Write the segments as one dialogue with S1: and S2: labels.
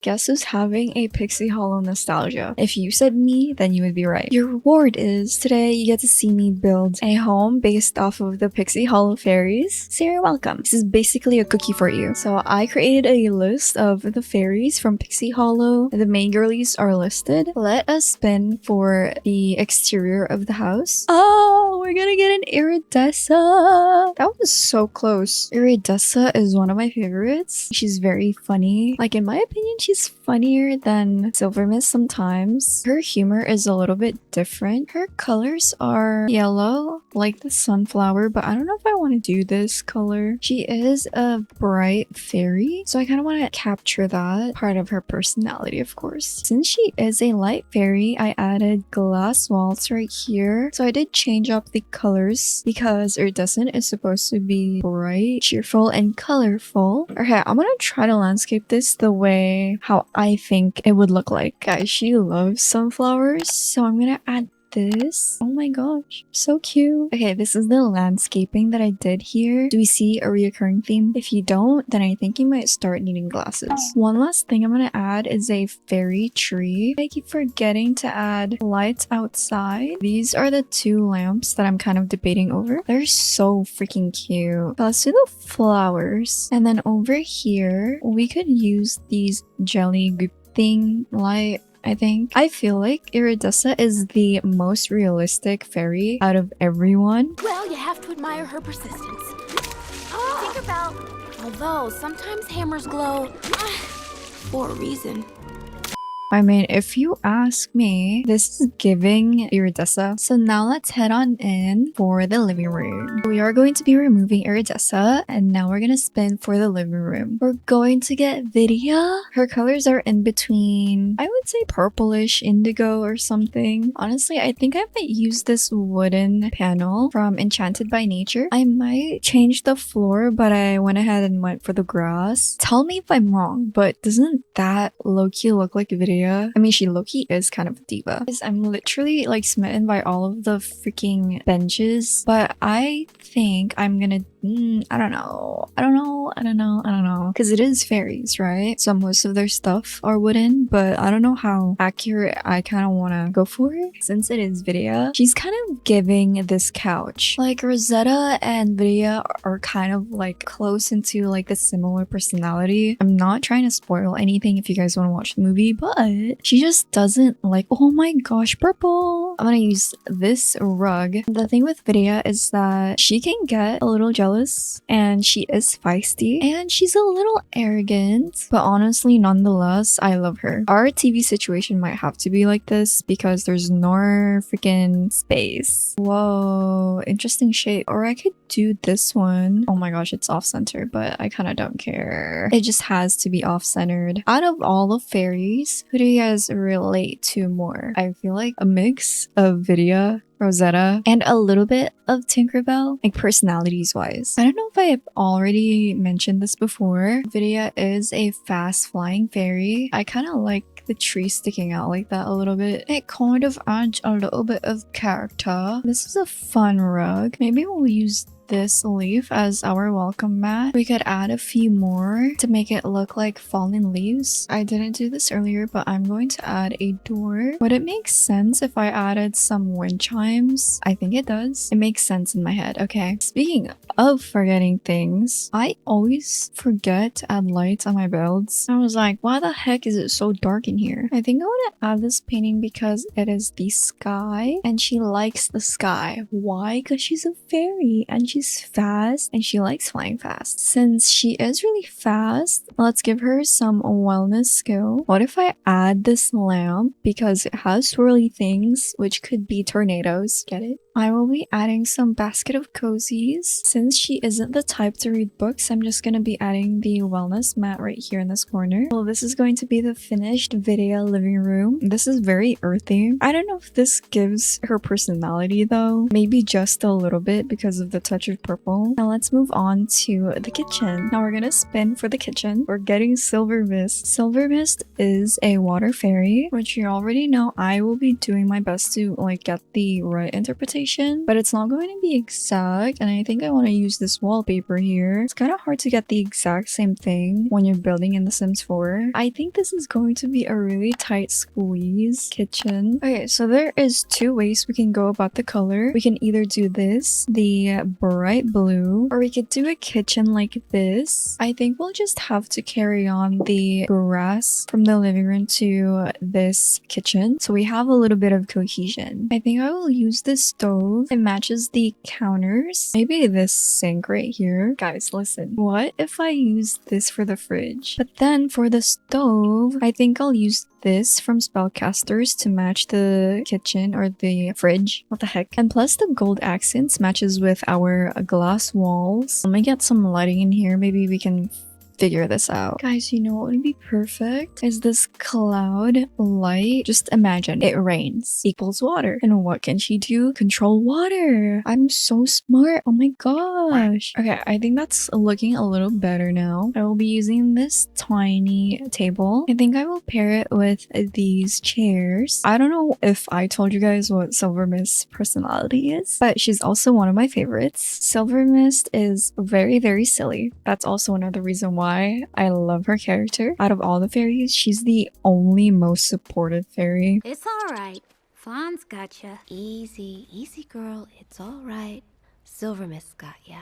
S1: Guess who's having a Pixie Hollow nostalgia? If you said me, then you would be right. Your reward is today you get to see me build a home based off of the Pixie Hollow fairies. So you're welcome. This is basically a cookie for you. So I created a list of the fairies from Pixie Hollow. The main girlies are listed. Let us spin for the exterior of the house. Oh, we're gonna get an Iridessa. That was so close. Iridessa is one of my favorites. She's very funny. Like, in my opinion, she's funnier than Silver Mist sometimes. Her humor is a little bit different. Her colors are yellow, like the sunflower, but I don't know if I want to do this color. She is a bright fairy, so I kind of want to capture that part of her personality, of course. Since she is a light fairy, I added glass walls right here. So I did change up the colors because Iridescent is supposed to be bright, cheerful, and colorful. Okay, I'm gonna try to landscape this the way how I think it would look like. Guys, she loves sunflowers, so I'm gonna add this. Oh my gosh, so cute. Okay, this is the landscaping that I did here. Do we see a reoccurring theme? If you don't, then I think you might start needing glasses. One last thing I'm gonna add is a fairy tree. I keep forgetting to add lights outside. These are the two lamps that I'm kind of debating over. They're so freaking cute. But let's do the flowers. And then over here, we could use these jelly goop thing light. I think. I feel like Iridessa is the most realistic fairy out of everyone.
S2: Well, you have to admire her persistence. Think about... Although, sometimes hammers glow... for a reason.
S1: I mean, if you ask me, this is giving Iridessa. So now let's head on in for the living room. We are going to be removing Iridessa, and now we're gonna spin for the living room. We're going to get Vidia. Her colors are in between, I would say purplish indigo or something. Honestly, I think I might use this wooden panel from Enchanted by Nature. I might change the floor, but I went ahead and went for the grass. Tell me if I'm wrong, but doesn't that low-key look like Vidia? I mean, she low-key is kind of a diva. I'm literally like smitten by all of the freaking benches, but I think I'm gonna I don't know because it is fairies, right? So most of their stuff are wooden, but I don't know how accurate I kind of want to go for it. Since it is Vidia, she's kind of giving this couch. Like Rosetta and Vidia are kind of like close into like the similar personality. I'm not trying to spoil anything if you guys want to watch the movie, but she just doesn't like, oh my gosh, purple. I'm gonna use this rug. The thing with Vidia is that she can get a little jealous and she is feisty and she's a little arrogant, but honestly, nonetheless, I love her. Our TV situation might have to be like this because there's no freaking space. Whoa, interesting shape. Or I could do this one. Oh my gosh, it's off-center, but I kind of don't care. It just has to be off-centered. Out of all the fairies, who do you guys relate to more? I feel like a mix of Vidia, Rosetta, and a little bit of Tinkerbell, like personalities wise. I don't know if I've already mentioned this before. Vidia is a fast flying fairy. I kind of like the tree sticking out like that a little bit. It kind of adds a little bit of character. This is a fun rug. Maybe we'll use this leaf as our welcome mat. We could add a few more to make it look like fallen leaves. I didn't do this earlier, but I'm going to add a door. Would it make sense if I added some wind chimes? I think it does. It makes sense in my head. Okay. Speaking of forgetting things, I always forget to add lights on my builds. I was like, why the heck is it so dark in here? I think I want to add this painting because it is the sky and she likes the sky. Why? Because she's a fairy and she's fast and she likes flying fast. Since she is really fast, let's give her some wellness skill. What if I add this lamp because it has swirly things which could be tornadoes? Get it? I will be adding some basket of cozies. Since she isn't the type to read books, I'm just going to be adding the wellness mat right here in this corner. Well, this is going to be the finished Vidia living room. This is very earthy. I don't know if this gives her personality though. Maybe just a little bit because of the touch of purple. Now let's move on to the kitchen. Now we're gonna spin for the kitchen. We're getting Silver Mist. Silver Mist is a water fairy, which you already know I will be doing my best to like get the right interpretation, but it's not going to be exact, and I think I want to use this wallpaper here. It's kind of hard to get the exact same thing when you're building in The Sims 4. I think this is going to be a really tight squeeze kitchen. Okay, so there is two ways we can go about the color. We can either do this, the bright blue, or we could do a kitchen like this. I think we'll just have to carry on the grass from the living room to this kitchen, so we have a little bit of cohesion. I think I will use this stove. It matches the counters. Maybe this sink right here. Guys, listen. What if I use this for the fridge? But then for the stove, I think I'll use this from Spellcasters to match the kitchen or the fridge. What the heck? And plus the gold accents matches with our glass walls. Let me get some lighting in here. Maybe we can figure this out. Guys, you know what would be perfect? Is this cloud light. Just imagine it rains equals water. And what can she do? Control water. I'm so smart. Oh my gosh. Okay, I think that's looking a little better now. I will be using this tiny table. I think I will pair it with these chairs. I don't know if I told you guys what Silver Mist's personality is, but she's also one of my favorites. Silver Mist is very, very silly. That's also another reason why I love her character. Out of all the fairies, she's the only most supportive fairy.
S2: It's all right. Fawn's got ya. Easy, easy, girl. It's all right. Silver Mist got ya.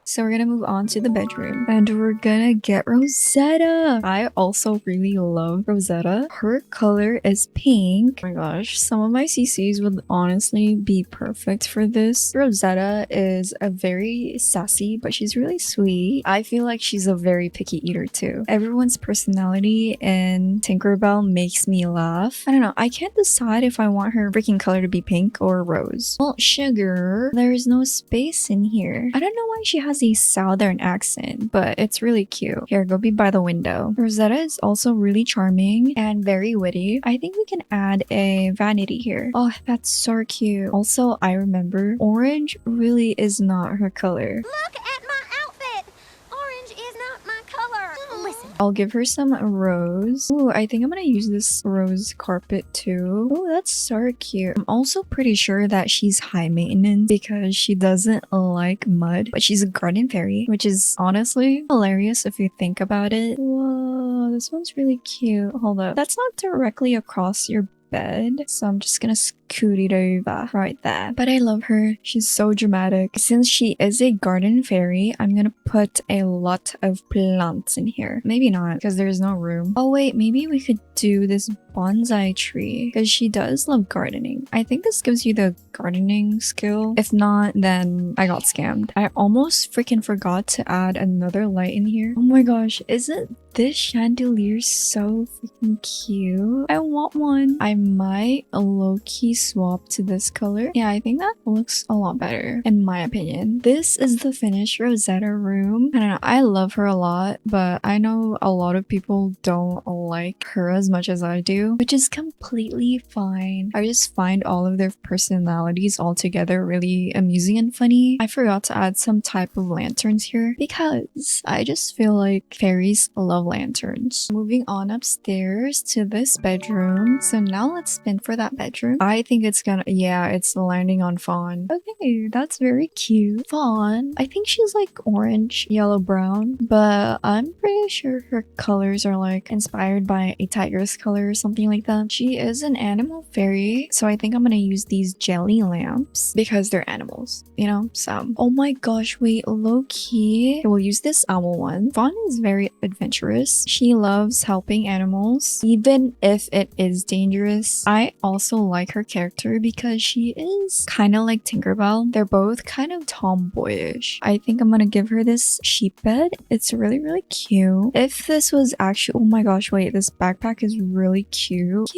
S1: So we're gonna move on to the bedroom and we're gonna get Rosetta. I also really love Rosetta. Her color is pink. Oh my gosh, some of my CCs would honestly be perfect for this. Rosetta is a very sassy, but she's really sweet. I feel like she's a very picky eater too. Everyone's personality in Tinkerbell makes me laugh. I don't know, I can't decide if I want her freaking color to be pink or rose. Well, sugar, there's no space in here. I don't know why she has a southern accent, but it's really cute. Here, go be by the window. Rosetta is also really charming and very witty. I think we can add a vanity here. Oh, that's so cute. Also, I remember orange really is not her color.
S2: Look at my outfit! Orange is not my color! Listen.
S1: I'll give her some rose. Ooh, I think I'm gonna use this rose carpet too. Oh, that's so cute. I'm also pretty sure that she's high maintenance because she doesn't like mud, but she's a garden fairy, which is honestly hilarious if you think about it. Whoa, this one's really cute. Hold up. That's not directly across your bed, so I'm just gonna scoot it over right there. But I love her. She's so dramatic. Since she is a garden fairy, I'm gonna put a lot of plants in here. Maybe not, because there's no room. Oh wait, maybe we could do this bonsai tree, because she does love gardening. I think this gives you the gardening skill. If not, then I got scammed. I almost freaking forgot to add another light in here. Oh my gosh, isn't this chandelier so freaking cute? I want one. I might low-key swap to this color. Yeah, I think that looks a lot better in my opinion. This is the finished Rosetta room. I don't know, I love her a lot, but I know a lot of people don't like her as much as I do, which is completely fine. I just find all of their personalities all together really amusing and funny. I forgot to add some type of lanterns here because I just feel like fairies love lanterns. Moving on upstairs to this bedroom. So now let's spin for that bedroom. I think it's gonna, yeah, it's landing on Fawn. Okay, that's very cute. Fawn, I think she's like orange, yellow, brown, but I'm pretty sure her colors are like inspired by a tiger's color or something like that. She is an animal fairy, so I think I'm gonna use these jelly lamps because they're animals, you know? So, oh my gosh, wait, low key. Okay, we'll use this owl one. Fawn is very adventurous. She loves helping animals, even if it is dangerous. I also like her character because she is kind of like Tinkerbell. They're both kind of tomboyish. I think I'm gonna give her this sheep bed. It's really, really cute. If this was actually, oh my gosh, wait, this backpack is really cute.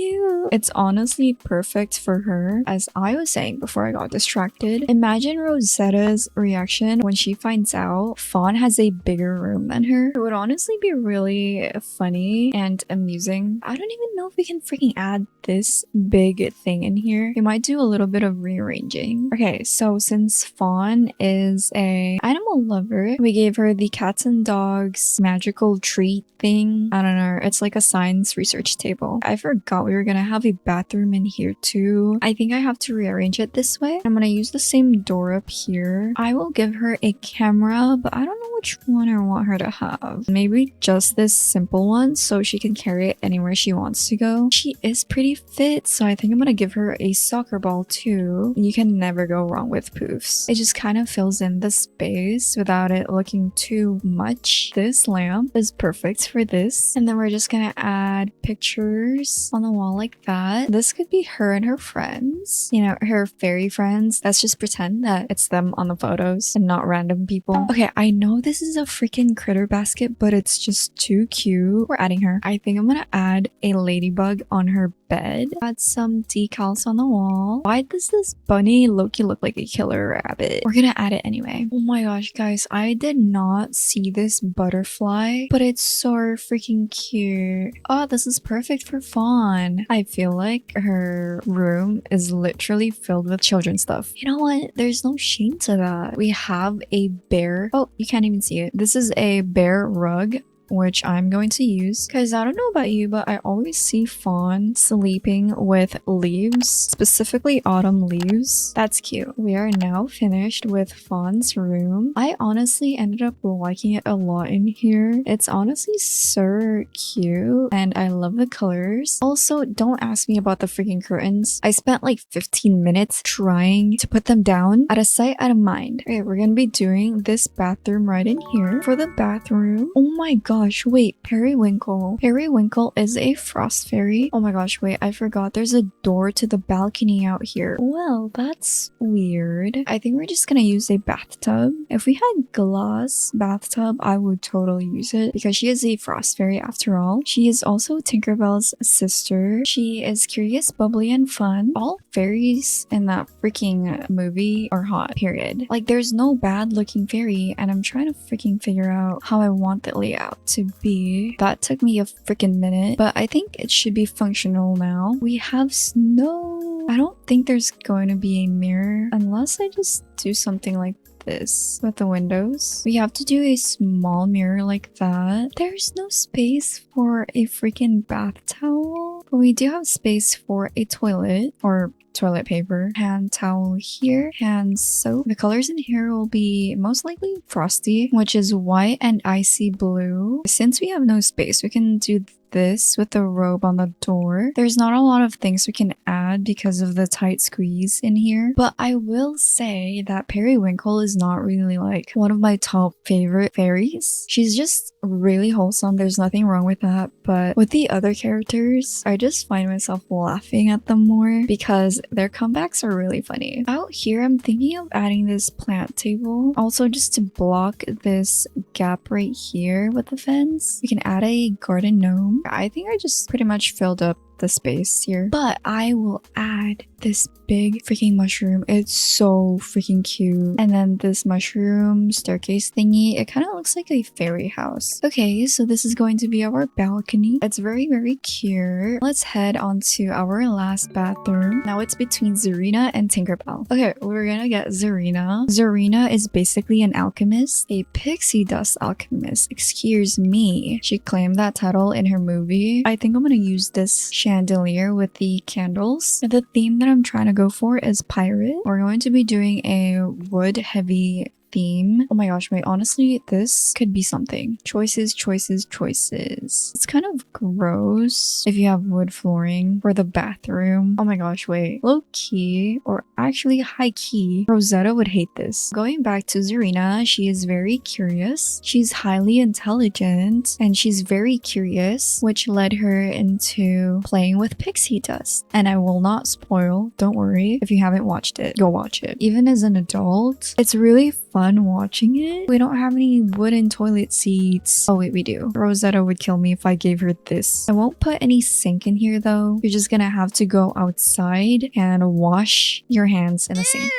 S1: It's honestly perfect for her. As I was saying before I got distracted, imagine Rosetta's reaction when she finds out Fawn has a bigger room than her. It would honestly be really really funny and amusing. I don't even know if we can freaking add this big thing in here. We might do a little bit of rearranging. Okay, so since Fawn is a animal lover, we gave her the cats and dogs magical treat thing. I don't know. It's like a science research table. I forgot we were gonna have a bathroom in here too. I think I have to rearrange it this way. I'm gonna use the same door up here. I will give her a camera, but I don't know which one I want her to have. Maybe just this simple one so she can carry it anywhere she wants to go. She is pretty fit, so I think I'm gonna give her a soccer ball too. You can never go wrong with poofs. It just kind of fills in the space without it looking too much. This lamp is perfect for this. And then we're just gonna add pictures on the wall like that. This could be her and her friends. You know, her fairy friends. Let's just pretend that it's them on the photos and not random people. Okay, I know this is a freaking critter basket, but it's just too cute. We're adding her. I think I'm gonna add a ladybug on her bed. Add some decals on the wall. Why does this bunny Loki look like a killer rabbit? We're gonna add it anyway. Oh my gosh, guys, I did not see this butterfly, but it's so freaking cute. Oh, this is perfect for Fawn. I feel like her room is literally filled with children's stuff. You know what? There's no shame to that. We have a bear. Oh, you can't even see it. This is a bear rug, which I'm going to use because I don't know about you, but I always see Fawn sleeping with leaves, specifically autumn leaves. That's cute. We are now finished with Fawn's room. I honestly ended up liking it a lot in here. It's honestly so cute and I love the colors. Also, don't ask me about the freaking curtains. I spent like 15 minutes trying to put them down. Out of sight, out of mind. Okay, we're gonna be doing this bathroom right in here. For the bathroom, oh my gosh, wait, Periwinkle. Periwinkle is a frost fairy. Oh my gosh, wait, I forgot there's a door to the balcony out here. Well, that's weird. I think we're just gonna use a bathtub. If we had glass bathtub, I would totally use it because she is a frost fairy after all. She is also Tinkerbell's sister. She is curious, bubbly, and fun. All fairies in that freaking movie are hot, period. Like, there's no bad looking fairy, and I'm trying to freaking figure out how I want the layout to be. That took me a freaking minute, but I think it should be functional now. We have snow. I don't think there's going to be a mirror unless I just do something like this with the windows. We have to do a small mirror like that. There's no space for a freaking bath towel, but we do have space for a toilet or toilet paper, hand towel here, hand soap. The colors in here will be most likely frosty, which is white and icy blue. Since we have no space, we can do this with the robe on the door. There's not a lot of things we can add because of the tight squeeze in here, but I will say that Periwinkle is not really like one of my top favorite fairies. She's just really wholesome. There's nothing wrong with that, but with the other characters, I just find myself laughing at them more because their comebacks are really funny. Out here, I'm thinking of adding this plant table. Also, just to block this gap right here with the fence, we can add a garden gnome. I think I just pretty much filled up the space here, but I will add this big freaking mushroom. It's so freaking cute. And then this mushroom staircase thingy, it kind of looks like a fairy house. Okay, so this is going to be our balcony. It's very, very cute. Let's head on to our last bathroom. Now it's between Zarina and Tinkerbell. Okay, we're gonna get Zarina. Zarina is basically an alchemist, a pixie dust alchemist. Excuse me. She claimed that title in her movie. I think I'm gonna use this chandelier with the candles. The theme that I'm trying to go for is pirate. We're going to be doing a wood heavy theme. Oh my gosh, wait, honestly, this could be something. Choices, choices, choices. It's kind of gross if you have wood flooring for the bathroom. Oh my gosh, wait. Low key, or actually high key, Rosetta would hate this. Going back to Zarina, she is very curious. She's highly intelligent and she's very curious, which led her into playing with pixie dust. And I will not spoil, don't worry. If you haven't watched it, go watch it. Even as an adult, it's really fun watching it. We don't have any wooden toilet seats. Oh wait, we do. Rosetta would kill me if I gave her this. I won't put any sink in here though. You're just gonna have to go outside and wash your hands in the sink.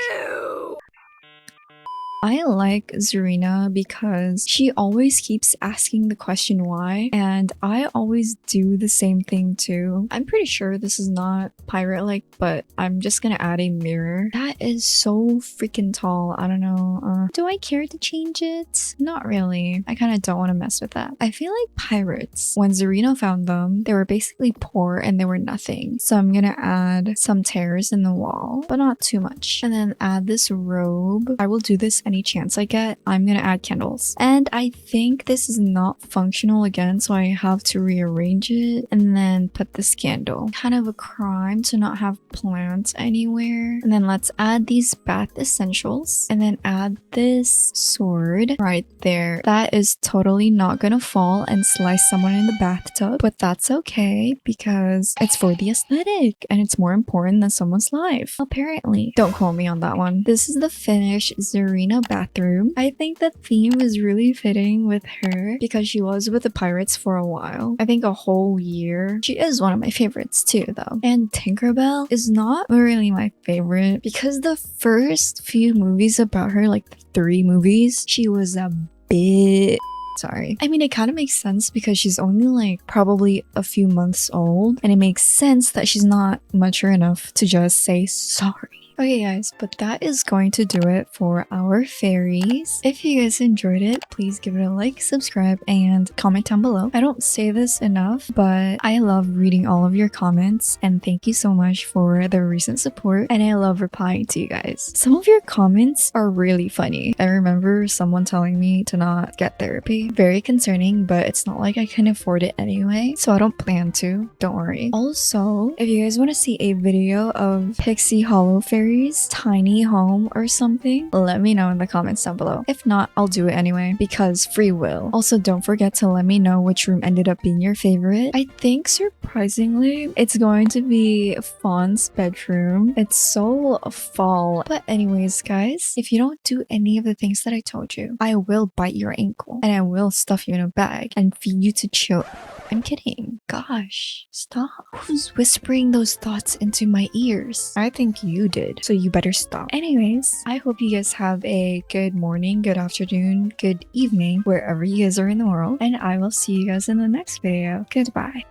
S1: I like Zarina because she always keeps asking the question why, and I always do the same thing too. I'm pretty sure this is not pirate-like, but I'm just gonna add a mirror. That is so freaking tall. I don't know. Do I care to change it? Not really. I kind of don't want to mess with that. I feel like pirates, when Zarina found them, they were basically poor and they were nothing. So I'm gonna add some tears in the wall, but not too much. And then add this robe. I will do this any chance I get. I'm gonna add candles. And I think this is not functional again, so I have to rearrange it and then put this candle. Kind of a crime to not have plants anywhere. And then let's add these bath essentials and then add this sword right there. That is totally not gonna fall and slice someone in the bathtub, but that's okay because it's for the aesthetic and it's more important than someone's life, apparently. Don't quote me on that one. This is the finished Zarina bathroom. I think the theme is really fitting with her because she was with the pirates for a while. I think a whole year. She is one of my favorites too though. And Tinkerbell is not really my favorite because the first few movies about her, like the 3 movies, she was a bit... Sorry. I mean, it kind of makes sense because she's only like probably a few months old, and it makes sense that she's not mature enough to just say sorry. Okay guys, but that is going to do it for our fairies. If you guys enjoyed it, please give it a like, subscribe, and comment down below. I don't say this enough, but I love reading all of your comments, and thank you so much for the recent support, and I love replying to you guys. Some of your comments are really funny. I remember someone telling me to not get therapy. Very concerning, but it's not like I can afford it anyway, so I don't plan to. Don't worry. Also, if you guys want to see a video of Pixie Hollow Fairy tiny home or something, let me know in the comments down below. If not, I'll do it anyway because free will. Also, don't forget to let me know which room ended up being your favorite. I think surprisingly it's going to be Fawn's bedroom. It's so fall. But anyways guys, if you don't do any of the things that I told you, I will bite your ankle and I will stuff you in a bag and feed you to chill. I'm kidding. Gosh, stop. Who's whispering those thoughts into my ears? I think you did, so you better stop. Anyways, I hope you guys have a good morning, good afternoon, good evening, wherever you guys are in the world, and I will see you guys in the next video. Goodbye.